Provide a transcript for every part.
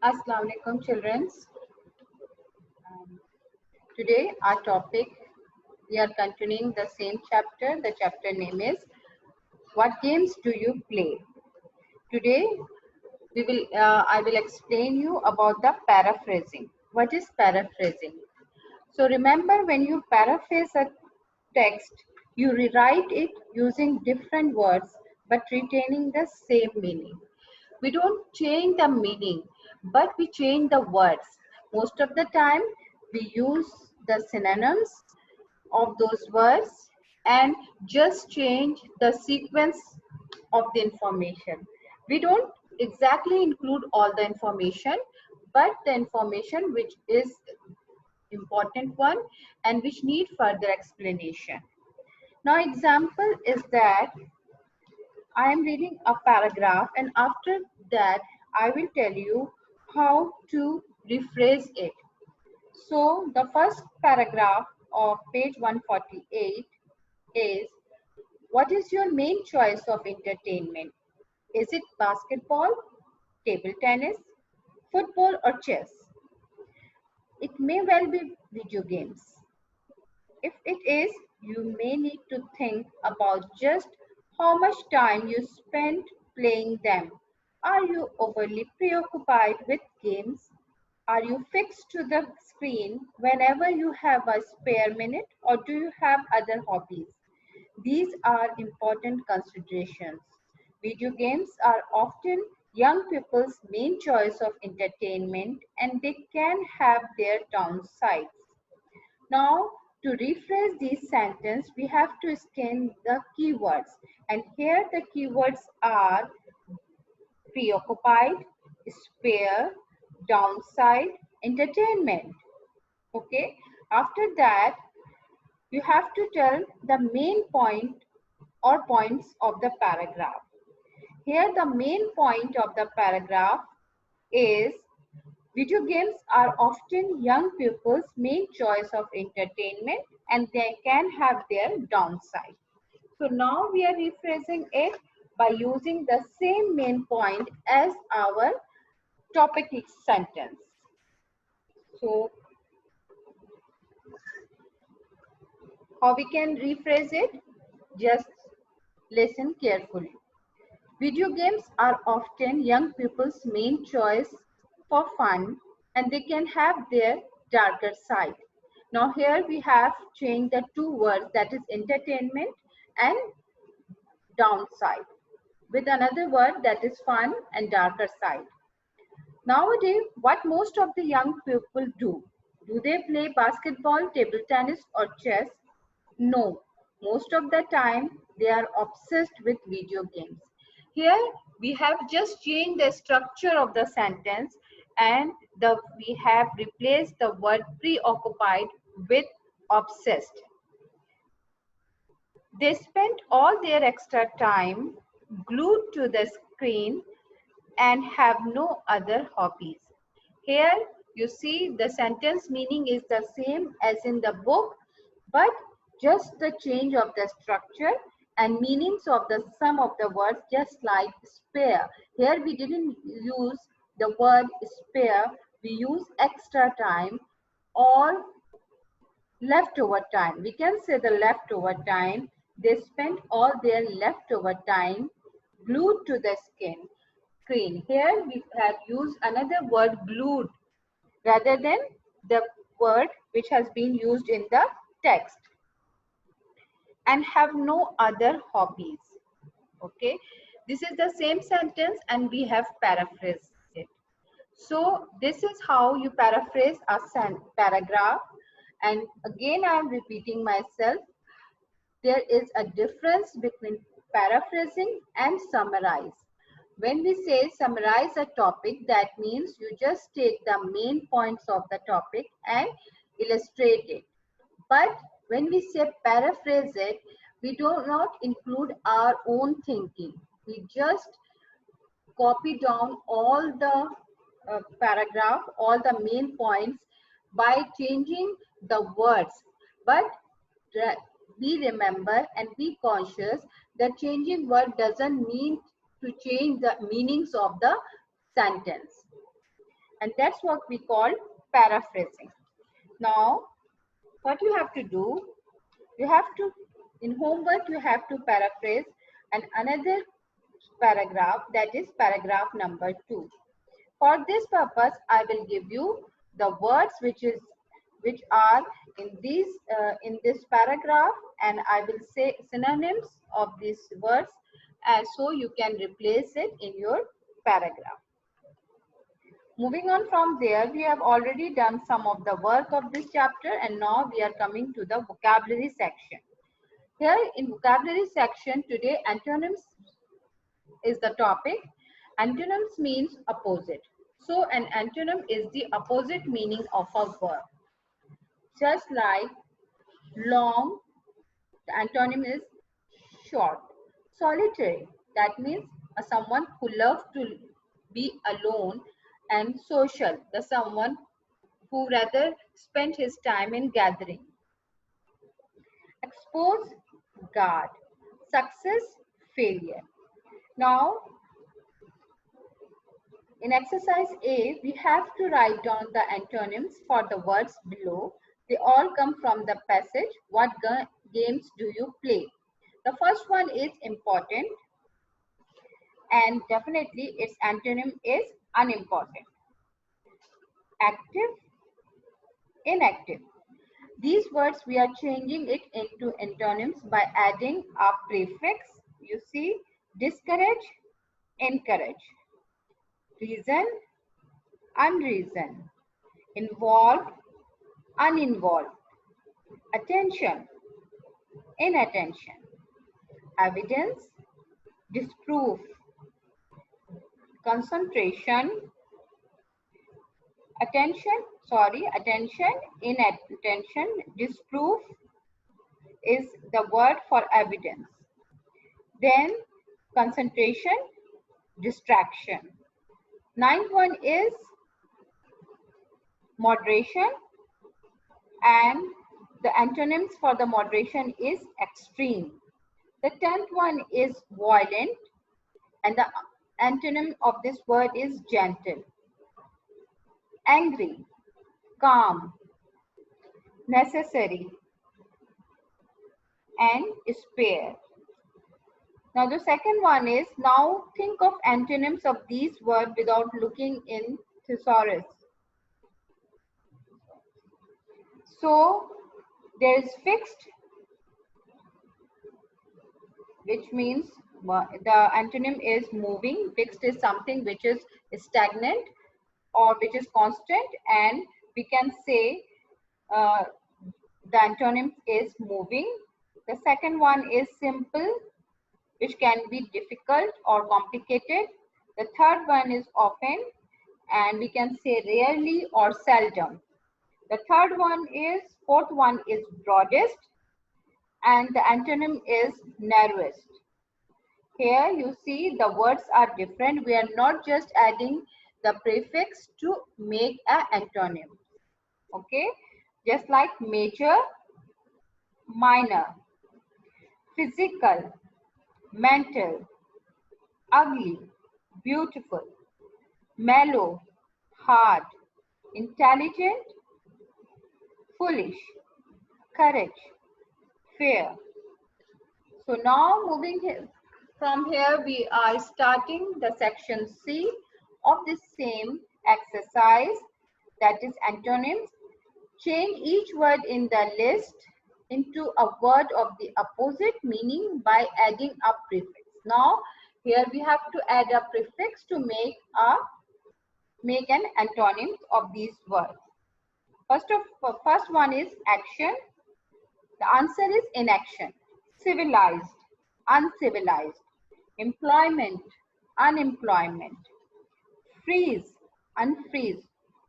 Assalamu alaikum, children. Today our topic, we are continuing the same chapter. The chapter name is What Games Do You Play? Today I will explain you about the paraphrasing. What is paraphrasing? So remember, when you paraphrase a text, you rewrite it using different words but retaining the same meaning. We don't change the meaning, but we change the words. Most of the time, we use the synonyms of those words and just change the sequence of the information. We don't exactly include all the information, but the information which is important one and which need further explanation. Now, example is that I am reading a paragraph, and after that I will tell you how to rephrase it. So the first paragraph of page 148 is, what is your main choice of entertainment? Is it basketball, table tennis, football, or chess? It may well be video games. If it is, you may need to think about just how much time you spend playing them. Are you overly preoccupied with games? Are you fixed to the screen whenever you have a spare minute, or do you have other hobbies? These are important considerations. Video games are often young people's main choice of entertainment, and they can have their downsides. Now, to rephrase this sentence, we have to scan the keywords. And here the keywords are preoccupied, spare, downside, entertainment. Okay. After that, you have to tell the main point or points of the paragraph. Here the main point of the paragraph is, video games are often young people's main choice of entertainment, and they can have their downside. So now we are rephrasing it by using the same main point as our topic sentence. So how we can rephrase it? Just listen carefully. Video games are often young people's main choice for fun, and they can have their darker side. Now here we have changed the two words, that is entertainment and downside, with another word, that is fun and darker side. Nowadays, what most of the young people do? Do they play basketball, table tennis, or chess? No. Most of the time, they are obsessed with video games. Here, we have just changed the structure of the sentence, and we have replaced the word preoccupied with obsessed. They spend all their extra time glued to the screen and have no other hobbies. Here you see the sentence meaning is the same as in the book, but just the change of the structure and meanings of the sum of the words, just like spare. Here we didn't use the word spare, we use extra time or leftover time. We can say the leftover time. They spend all their leftover time glued to the screen. Here we have used another word, glued, rather than the word which has been used in the text, and have no other hobbies. Okay, this is the same sentence and we have paraphrased it. So this is how you paraphrase a paragraph. And again, I am repeating myself. There is a difference between paraphrasing and summarize. When we say summarize a topic, that means you just take the main points of the topic and illustrate it. But when we say paraphrase it, we do not include our own thinking. We just copy down all the paragraph, all the main points by changing the words. But be remember and be conscious that changing word doesn't mean to change the meanings of the sentence. and that's what we call paraphrasing. Now, what you have to do, you have to, in homework, you have to paraphrase and another paragraph, that is paragraph number 2. For this purpose, I will give you the words which are in this paragraph, and I will say synonyms of these words, and so you can replace it in your paragraph. Moving on from there, we have already done some of the work of this chapter, and now we are coming to the vocabulary section. Here in vocabulary section today, antonyms is the topic. Antonyms means opposite. So an antonym is the opposite meaning of a verb. Just like long, the antonym is short. Solitary, that means someone who loves to be alone. And social, the someone who rather spend his time in gathering. Expose, guard. Success, failure. Now, in exercise A, we have to write down the antonyms for the words below. They all come from the passage, what games do you play? The first one is important, and definitely its antonym is unimportant. Active, inactive. These words we are changing it into antonyms by adding a prefix. You see, discourage, encourage. Reason, unreason. Involved, uninvolved. Attention, inattention. Evidence, disproof. Concentration, attention, inattention. Disproof is the word for evidence. Then concentration, distraction. Ninth one is moderation, and the antonyms for the moderation is extreme. The 10th one is violent, and the antonym of this word is gentle. Angry, calm, necessary, and spare. Now the second one is, now think of antonyms of these words without looking in thesaurus. So there is fixed, which means the antonym is moving. Fixed is something which is stagnant or which is constant, and we can say the antonym is moving. The second one is simple, which can be difficult or complicated. The third one is often, and we can say rarely or seldom. The fourth one is broadest, and the antonym is narrowest. Here you see the words are different. We are not just adding the prefix to make an antonym. Okay, just like major, minor, physical, mental, ugly, beautiful, mellow, hard, intelligent, foolish, courage, fair. So now moving from here, we are starting the section C of this same exercise, that is antonyms. Change each word in the list into a word of the opposite meaning by adding a prefix. Now here we have to add a prefix to make an antonym of these words. First one is action. The answer is inaction. Civilized, uncivilized. Employment, unemployment. Freeze, unfreeze.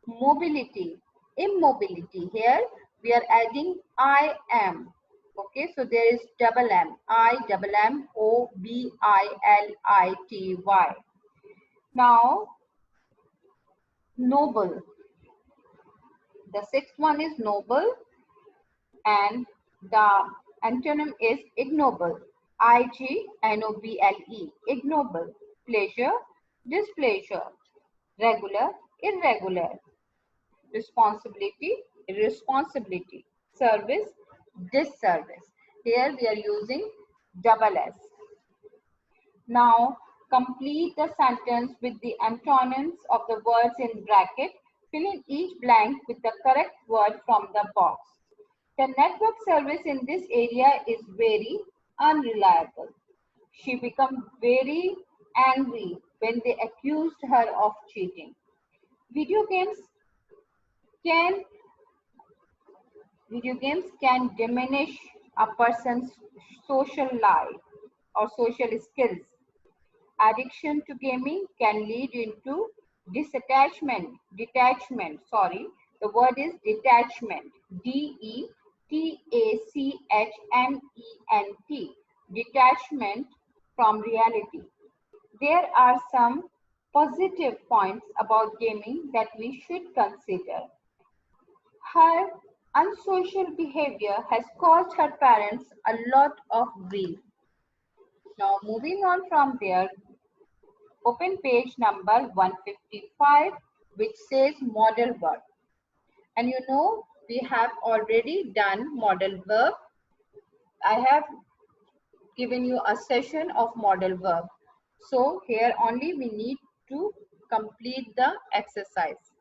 Mobility, immobility. Here we are adding I am. Okay, so there is double M. I-M-M-O-B-I-L-I-T-Y. Now, noble. The sixth one is noble, and the antonym is ignoble. I-G-N-O-B-L-E. Ignoble. Pleasure, displeasure. Regular, irregular, responsibility, irresponsibility, service, disservice. Here we are using double S. Now complete the sentence with the antonyms of the words in bracket. Fill in each blank with the correct word from the box. The network service in this area is very unreliable. She became very angry when they accused her of cheating. Video games can Video games can diminish a person's social life or social skills. Addiction to gaming can lead into detachment. The word is detachment. Detachment. Detachment from reality. There are some positive points about gaming that we should consider. Her unsocial behavior has caused her parents a lot of grief. Now, moving on from there, open page number 155, which says model verb. And you know, we have already done model verb. I have given you a session of model verb. So here only we need to complete the exercise.